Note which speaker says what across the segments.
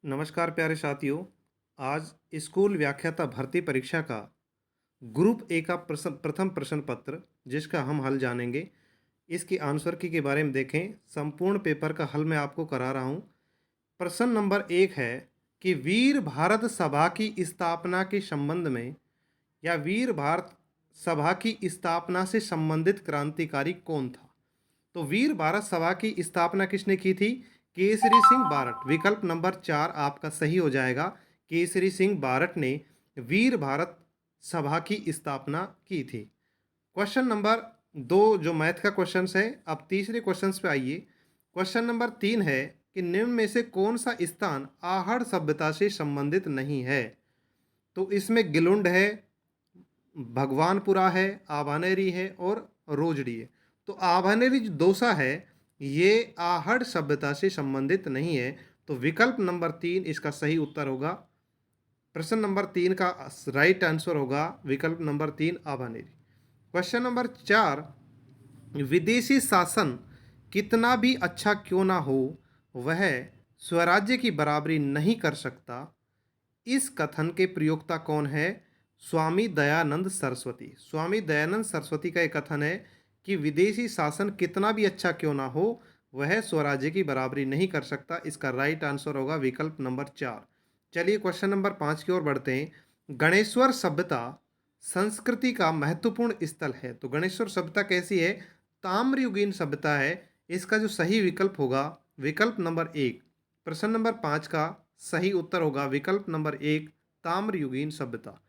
Speaker 1: नमस्कार प्यारे साथियों। आज स्कूल व्याख्याता भर्ती परीक्षा का ग्रुप ए का प्रथम प्रश्न पत्र जिसका हम हल जानेंगे। इसकी आंसर की के बारे में देखें। संपूर्ण पेपर का हल मैं आपको करा रहा हूँ। प्रश्न नंबर 1 है कि वीर भारत सभा की स्थापना के संबंध में या वीर भारत सभा की स्थापना से संबंधित क्रांतिकारी कौन था। तो वीर भारत सभा की स्थापना किसने की थी? केसरी सिंह बारट। विकल्प नंबर 4 आपका सही हो जाएगा। केसरी सिंह बारट ने वीर भारत सभा की स्थापना की थी। क्वेश्चन नंबर 2 जो मैथ का क्वेश्चन है। अब तीसरे क्वेश्चन पे आइए। क्वेश्चन नंबर 3 है कि निम्न में से कौन सा स्थान आहड़ सभ्यता से संबंधित नहीं है। तो इसमें गिलुंड है, भगवानपुरा है, आभानेरी है और रोजड़ी है। तो आभानेरी जो दोसा है ये आहड़ सभ्यता से संबंधित नहीं है। तो विकल्प नंबर 3 इसका सही उत्तर होगा। प्रश्न नंबर 3 का राइट आंसर होगा विकल्प नंबर 3 आभानेरी। क्वेश्चन नंबर 4, विदेशी शासन कितना भी अच्छा क्यों ना हो वह स्वराज्य की बराबरी नहीं कर सकता। इस कथन के प्रयोक्ता कौन है? स्वामी दयानंद सरस्वती। स्वामी दयानंद सरस्वती का एक कथन है कि विदेशी शासन कितना भी अच्छा क्यों ना हो वह स्वराज्य की बराबरी नहीं कर सकता। इसका राइट आंसर होगा विकल्प नंबर 4। चलिए क्वेश्चन नंबर 5 की ओर बढ़ते हैं। गणेश्वर सभ्यता संस्कृति का महत्वपूर्ण स्थल है। तो गणेश्वर सभ्यता कैसी है? ताम्रयुगीन सभ्यता है। इसका जो सही विकल्प होगा विकल्प नंबर 1। प्रश्न नंबर 5 का सही उत्तर होगा विकल्प नंबर 1 ताम्रयुगीन सभ्यता।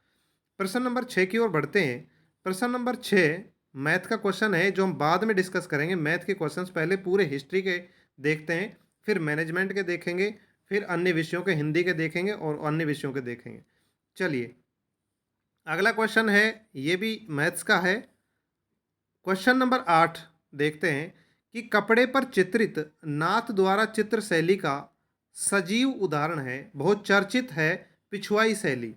Speaker 1: प्रश्न नंबर 6 की ओर बढ़ते हैं। प्रश्न नंबर 6 मैथ का क्वेश्चन है जो हम बाद में डिस्कस करेंगे। मैथ के क्वेश्चंस पहले पूरे हिस्ट्री के देखते हैं, फिर मैनेजमेंट के देखेंगे, फिर अन्य विषयों के हिंदी के देखेंगे और अन्य विषयों के देखेंगे। चलिए अगला क्वेश्चन है, ये भी मैथ्स का है। क्वेश्चन नंबर 8 देखते हैं कि कपड़े पर चित्रित नाथ द्वारा चित्र शैली का सजीव उदाहरण है, बहुत चर्चित है, पिछुआई शैली।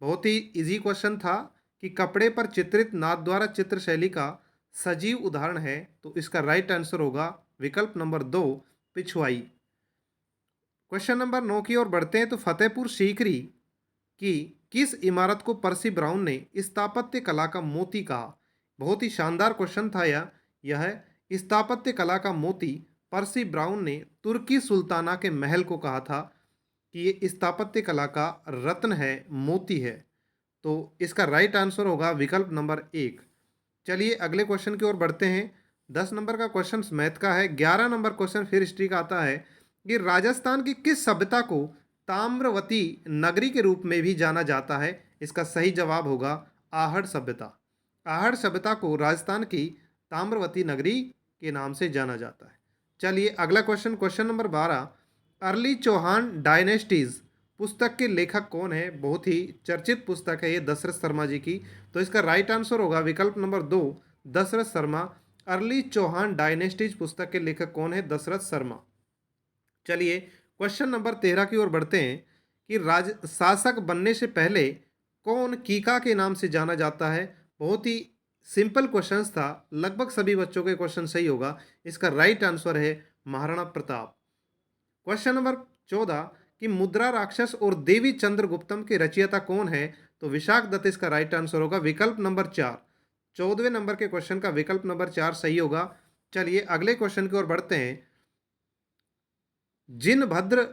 Speaker 1: बहुत ही इजी क्वेश्चन था कि कपड़े पर चित्रित नाथ द्वारा चित्र शैली का सजीव उदाहरण है। तो इसका राइट आंसर होगा विकल्प नंबर 2 पिछुआई। क्वेश्चन नंबर 9 की ओर बढ़ते हैं। तो फतेहपुर सीकरी की किस इमारत को पर्सी ब्राउन ने स्थापत्य कला का मोती कहा? बहुत ही शानदार क्वेश्चन था यह स्थापत्य कला का मोती पर्सी ब्राउन ने तुर्की सुल्ताना के महल को कहा था कि ये स्थापत्य कला का रत्न है, मोती है। तो इसका राइट आंसर होगा विकल्प नंबर 1। चलिए अगले क्वेश्चन की ओर बढ़ते हैं। 10 नंबर का क्वेश्चन मैथ का है। 11 नंबर क्वेश्चन फिर हिस्ट्री का आता है कि राजस्थान की किस सभ्यता को ताम्रवती नगरी के रूप में भी जाना जाता है? इसका सही जवाब होगा आहड़ सभ्यता। आहड़ सभ्यता को राजस्थान की ताम्रवती नगरी के नाम से जाना जाता है। चलिए अगला question, question number 12, early Chauhan dynasties पुस्तक के लेखक कौन है? बहुत ही चर्चित पुस्तक है ये दशरथ शर्मा जी की। तो इसका राइट आंसर होगा विकल्प नंबर 2 दशरथ शर्मा। अर्ली चौहान डायनेस्टीज पुस्तक के लेखक कौन है? दशरथ शर्मा। चलिए क्वेश्चन नंबर 13 की ओर बढ़ते हैं कि राज शासक बनने से पहले कौन कीका के नाम से जाना जाता है? बहुत ही सिंपल क्वेश्चंस था, लगभग सभी बच्चों के क्वेश्चन सही होगा। इसका राइट आंसर है महाराणा प्रताप। क्वेश्चन नंबर 14 कि मुद्रा राक्षस और देवी चंद्रगुप्तम के रचयिता कौन है? तो विशाख दत्त इसका राइट आंसर होगा विकल्प नंबर 4। 14वें नंबर के क्वेश्चन का विकल्प नंबर 4 सही होगा। चलिए अगले क्वेश्चन की ओर बढ़ते हैं। जिनभद्र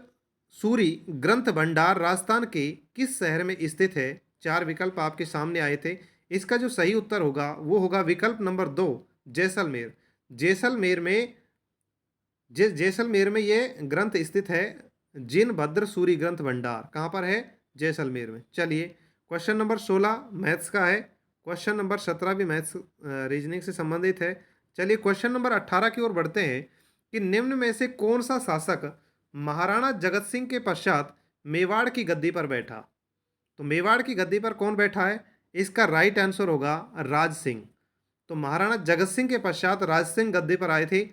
Speaker 1: सूरी ग्रंथ भंडार राजस्थान के किस शहर में स्थित है? 4 विकल्प आपके सामने आए थे। इसका जो सही उत्तर होगा वो होगा विकल्प नंबर 2 जैसलमेर। जैसलमेर में जैसलमेर में ये ग्रंथ स्थित है। जिनभद्र सूरी ग्रंथ भंडार कहाँ पर है? जैसलमेर में। चलिए क्वेश्चन नंबर 16 मैथ्स का है। क्वेश्चन नंबर 17 भी मैथ्स रीजनिंग से संबंधित है। चलिए क्वेश्चन नंबर 18 की ओर बढ़ते हैं कि निम्न में से कौन सा शासक महाराणा जगत सिंह के पश्चात मेवाड़ की गद्दी पर बैठा? तो मेवाड़ की गद्दी पर कौन बैठा है? इसका राइट आंसर होगा राज सिंह। तो महाराणा जगत सिंह के पश्चात राज सिंह गद्दी पर आए थे।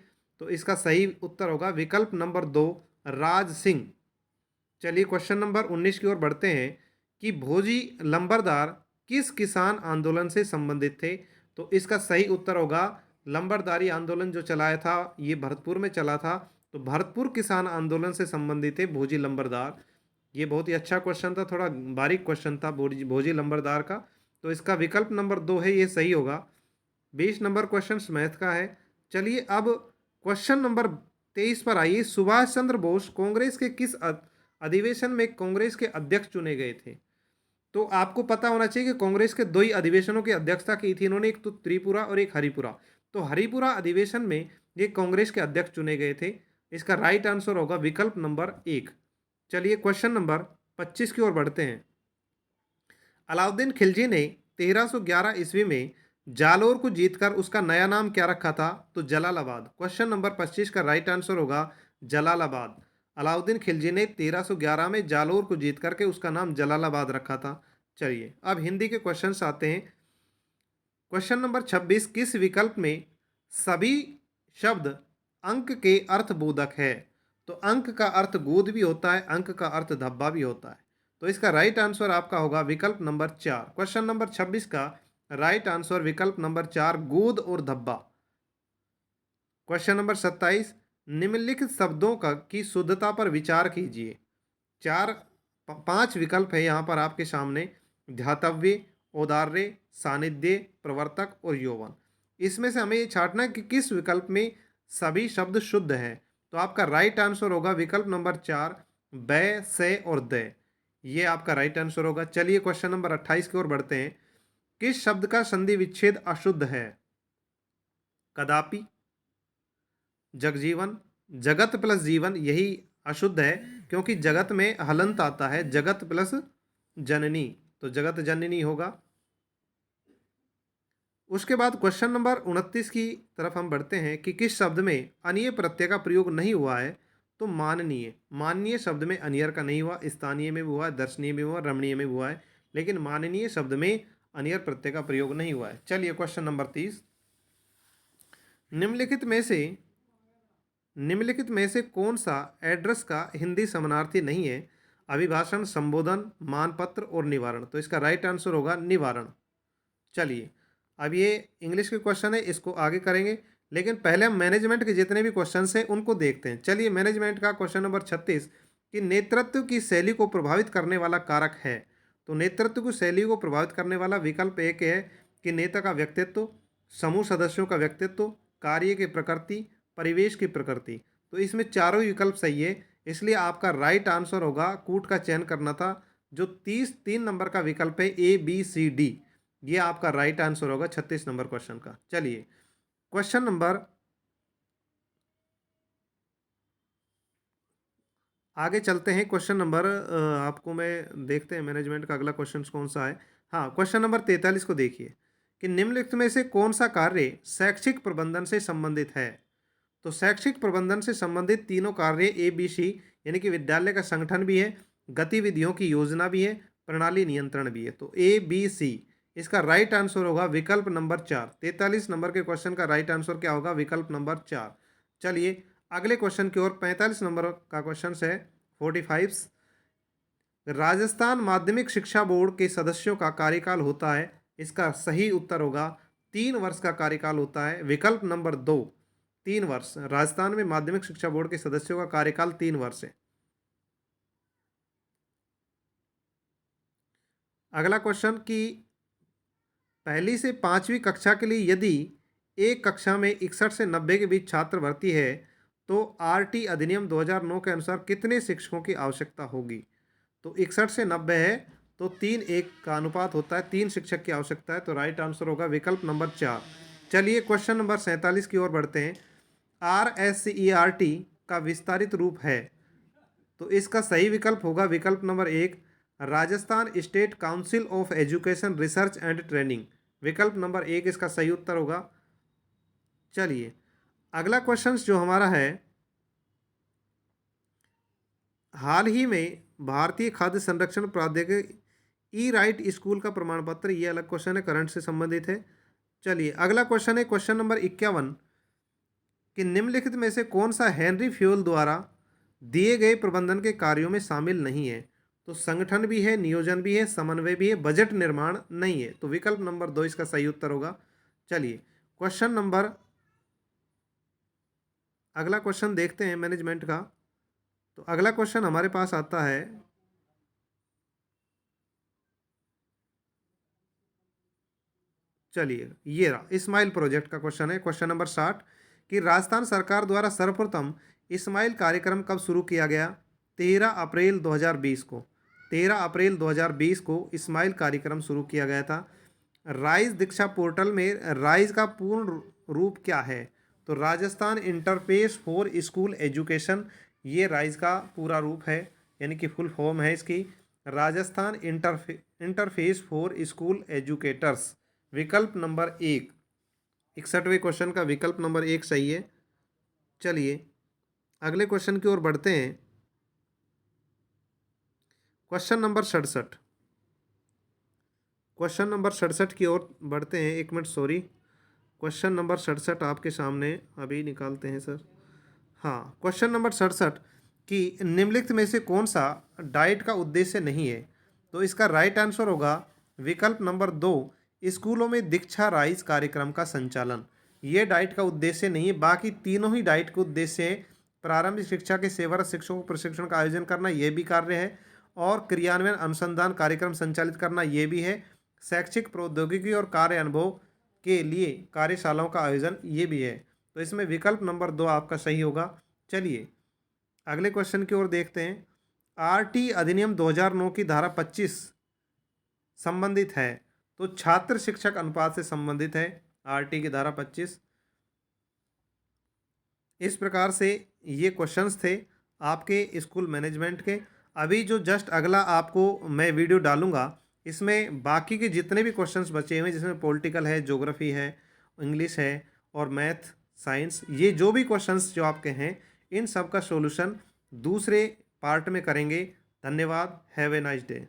Speaker 1: तो इसका सही उत्तर होगा विकल्प नंबर 2 राज सिंह। चलिए क्वेश्चन नंबर 19 की ओर बढ़ते हैं कि भोजी लंबरदार किस किसान आंदोलन से संबंधित थे? तो इसका सही उत्तर होगा लंबरदारी आंदोलन जो चलाया था ये भरतपुर में चला था। तो भरतपुर किसान आंदोलन से संबंधित थे भोजी लंबरदार। ये बहुत ही अच्छा क्वेश्चन था, थोड़ा बारीक क्वेश्चन था भोजी लंबरदार का। तो इसका विकल्प नंबर 2 है, ये सही होगा। 20 नंबर क्वेश्चन मैथ का है। चलिए अब क्वेश्चन नंबर 23 पर आइए। सुभाष चंद्र बोस कांग्रेस के किस अधिवेशन में कांग्रेस के अध्यक्ष चुने गए थे? तो आपको पता होना चाहिए कि कांग्रेस के दो ही अधिवेशनों की अध्यक्षता की थी इन्होंने, एक तो त्रिपुरा और एक हरिपुरा। तो हरिपुरा अधिवेशन में ये कांग्रेस के अध्यक्ष चुने गए थे। इसका राइट आंसर होगा विकल्प नंबर 1। चलिए क्वेश्चन नंबर 25 की ओर बढ़ते हैं। अलाउद्दीन खिलजी ने 1311 ईस्वी में जालोर को जीतकर उसका नया नाम क्या रखा था? तो जलालाबाद। क्वेश्चन नंबर 25 का राइट आंसर होगा जलालाबाद। अलाउद्दीन खिलजी ने 1311 में जालोर को जीत करके उसका नाम जलालाबाद रखा था। चलिए अब हिंदी के क्वेश्चंस आते हैं। क्वेश्चन नंबर 26, किस विकल्प में सभी शब्द अंक के अर्थबोधक है? तो अंक का अर्थ गोद भी होता है, अंक का अर्थ धब्बा भी होता है। तो इसका राइट आंसर आपका होगा विकल्प नंबर 4। क्वेश्चन नंबर 26 का राइट आंसर विकल्प नंबर 4, गोद और धब्बा। क्वेश्चन नंबर 27, निम्नलिखित शब्दों का की शुद्धता पर विचार कीजिए। 5 विकल्प है यहाँ पर आपके सामने: ध्यातव्य, औदार्य, सानिध्य, प्रवर्तक और यौवन। इसमें से हमें ये छांटना है कि किस विकल्प में सभी शब्द शुद्ध हैं। तो आपका राइट आंसर होगा विकल्प नंबर 4, बै, से और दे। ये आपका राइट आंसर होगा। चलिए क्वेश्चन नंबर 28 की ओर बढ़ते हैं। किस शब्द का संधि विच्छेद अशुद्ध है? कदापि, जगजीवन, जगत प्लस जीवन यही अशुद्ध है, क्योंकि जगत में हलंत आता है, जगत प्लस जननी, तो जगत जननी होगा। उसके बाद क्वेश्चन नंबर 29 की तरफ हम बढ़ते हैं कि किस शब्द में अनीय प्रत्यय का प्रयोग नहीं हुआ है? तो माननीय। माननीय शब्द में अनियर का नहीं हुआ, स्थानीय में भी हुआ, दर्शनीय में हुआ, रमणीय में भी हुआ है, लेकिन माननीय शब्द में अनियर प्रत्यय का प्रयोग नहीं हुआ है। चलिए क्वेश्चन नंबर 30, निम्नलिखित में से कौन सा एड्रेस का हिंदी समानार्थी नहीं है? अभिभाषण, संबोधन, मानपत्र और निवारण। तो इसका राइट आंसर होगा निवारण। चलिए अब ये इंग्लिश के क्वेश्चन है, इसको आगे करेंगे, लेकिन पहले हम मैनेजमेंट के जितने भी क्वेश्चन हैं उनको देखते हैं। चलिए मैनेजमेंट का क्वेश्चन नंबर 36 कि नेतृत्व की शैली को प्रभावित करने वाला कारक है। तो नेतृत्व की शैली को प्रभावित करने वाला विकल्प एक है कि नेता का व्यक्तित्व, समूह सदस्यों का व्यक्तित्व, कार्य की प्रकृति, परिवेश की प्रकृति। तो इसमें चारों ही विकल्प सही है, इसलिए आपका राइट आंसर होगा, कूट का चयन करना था, जो 3 नंबर का विकल्प है ABCD, ये आपका राइट आंसर होगा 36 नंबर क्वेश्चन का। चलिए क्वेश्चन नंबर आगे चलते हैं। क्वेश्चन नंबर आपको मैं देखते हैं मैनेजमेंट का अगला क्वेश्चन कौन सा है। हाँ, क्वेश्चन नंबर 43 को देखिए कि निम्नलिखित में से कौन सा कार्य शैक्षिक प्रबंधन से संबंधित है? तो शैक्षिक प्रबंधन से संबंधित तीनों कार्य ABC, यानी कि विद्यालय का संगठन भी है, गतिविधियों की योजना भी है, प्रणाली नियंत्रण भी है। तो ABC, इसका राइट आंसर होगा विकल्प नंबर 4। 43 नंबर के क्वेश्चन का राइट आंसर क्या होगा? विकल्प नंबर 4। चलिए अगले क्वेश्चन की ओर। 45 नंबर का क्वेश्चन है 45, राजस्थान माध्यमिक शिक्षा बोर्ड के सदस्यों का कार्यकाल होता है। इसका सही उत्तर होगा 3 वर्ष का कार्यकाल होता है, विकल्प नंबर 2, 3 वर्ष। राजस्थान में माध्यमिक शिक्षा बोर्ड के सदस्यों का कार्यकाल 3 वर्ष है। अगला क्वेश्चन कि पहली से 5वीं कक्षा के लिए यदि एक कक्षा में 61 से 90 के बीच छात्र भर्ती है तो RT अधिनियम 2009 के अनुसार कितने शिक्षकों की आवश्यकता होगी? तो 61 से 90 है तो 3:1 का अनुपात होता है, 3 शिक्षक की आवश्यकता है। तो राइट आंसर होगा विकल्प नंबर 4। चलिए क्वेश्चन नंबर 47 की ओर बढ़ते हैं। RSCERT का विस्तारित रूप है, तो इसका सही विकल्प होगा विकल्प number 1, Rajasthan state council of education research and training. विकल्प नंबर 1 इसका सही उत्तर होगा। चलिए अगला क्वेश्चन जो हमारा है, हाल ही में भारतीय खाद्य संरक्षण प्राधिकरण E-राइट स्कूल का प्रमाण पत्र, ये अलग क्वेश्चन है, करंट से संबंधित है। चलिए अगला क्वेश्चन है क्वेश्चन नंबर 51 कि निम्नलिखित में से कौन सा हेनरी फ्यूल द्वारा दिए गए प्रबंधन के कार्यों में शामिल नहीं है? तो संगठन भी है, नियोजन भी है, समन्वय भी है, बजट निर्माण नहीं है। तो विकल्प नंबर 2 इसका सही उत्तर होगा। चलिए क्वेश्चन नंबर अगला क्वेश्चन देखते हैं मैनेजमेंट का। तो अगला क्वेश्चन हमारे पास आता है चलिए ये रहा, इस्माइल प्रोजेक्ट का क्वेश्चन है। क्वेश्चन नंबर 60 कि राजस्थान सरकार द्वारा सर्वप्रथम इस्माइल कार्यक्रम कब शुरू किया गया? 13 अप्रैल 2020 को। 13 अप्रैल 2020 को इस्माइल कार्यक्रम शुरू किया गया था। राइज दीक्षा पोर्टल में राइज का पूर्ण रूप क्या है? तो Rajasthan interface for school education, ये राइज का पूरा रूप है, यानी कि फुल फॉर्म है इसकी, Rajasthan interface for school educators. विकल्प नंबर 1, 61वें क्वेश्चन का विकल्प नंबर 1 सही है। चलिए अगले क्वेश्चन की ओर बढ़ते हैं। क्वेश्चन नंबर 67, क्वेश्चन नंबर 67 की ओर बढ़ते हैं। एक मिनट, सॉरी, क्वेश्चन नंबर 67 आपके सामने अभी निकालते हैं सर। हाँ, क्वेश्चन नंबर 67 कि निम्नलिखित में से कौन सा डाइट का उद्देश्य नहीं है? तो इसका राइट आंसर होगा विकल्प नंबर 2, स्कूलों में दीक्षा राइज कार्यक्रम का संचालन। ये डाइट का उद्देश्य नहीं है, बाकी तीनों ही डाइट के उद्देश्य है। प्रारंभिक शिक्षा के सेवारत शिक्षकों को प्रशिक्षण का आयोजन करना, ये भी कार्य है, और क्रियान्वयन अनुसंधान कार्यक्रम संचालित करना, ये भी है। शैक्षिक प्रौद्योगिकी और कार्य अनुभव के लिए कार्यशालाओं का आयोजन, ये भी है। तो इसमें विकल्प नंबर 2 आपका सही होगा। चलिए अगले क्वेश्चन की ओर देखते हैं। आरटी अधिनियम 2009 की धारा 25 संबंधित है, तो छात्र शिक्षक अनुपात से संबंधित है आरटी की धारा 25। इस प्रकार से ये क्वेश्चंस थे आपके स्कूल मैनेजमेंट के। अभी जो जस्ट अगला आपको मैं वीडियो डालूंगा, इसमें बाकी के जितने भी क्वेश्चंस बचे हुए हैं, जिसमें पॉलिटिकल है, ज्योग्राफी है, इंग्लिश है और मैथ, साइंस, ये जो भी क्वेश्चंस जो आपके हैं, इन सब का सॉल्यूशन दूसरे पार्ट में करेंगे। धन्यवाद। Have a nice day.